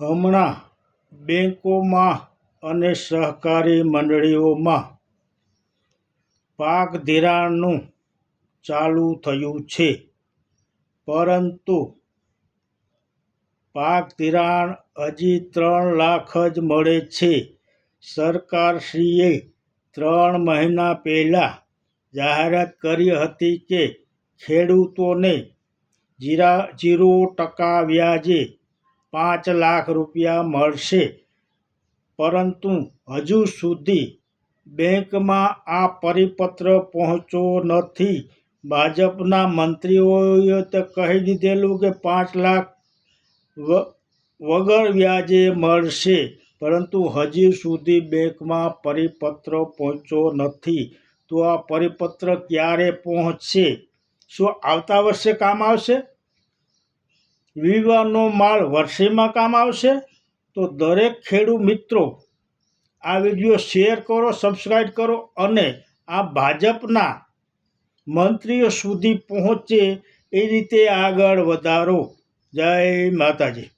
હમણાં બેંકોમાં અને સહકારી મંડળીઓમાં પાક ધિરાણનું ચાલુ થયું છે, પરંતુ પાક ધિરાણ હજી 3 લાખ જ મળે છે. સરકારશ્રીએ 3 મહિના પહેલાં જાહેરાત કરી હતી કે ખેડૂતોને 0% વ્યાજે 5 લાખ રૂપિયા મળશે, પરંતુ હજુ સુધી બેંકમાં આ પરિપત્ર પહોંચ્યો નથી. ભાજપના મંત્રીઓએ તો કહી દીધેલું કે 5 લાખ વગર વ્યાજે મળશે, પરંતુ હજી સુધી બેંકમાં પરિપત્ર પહોંચ્યો નથી. તો આ પરિપત્ર ક્યારે પહોંચશે? શું આવતા વર્ષે કામ આવશે? વિવાહનો માલ વર્ષેમાં કામ આવશે? તો દરેક ખેડૂત મિત્રો આ વિડીયો શેર કરો, સબસ્ક્રાઈબ કરો અને આ ભાજપના મંત્રીઓ સુધી પહોંચે એ રીતે આગળ વધારો. જય માતાજી.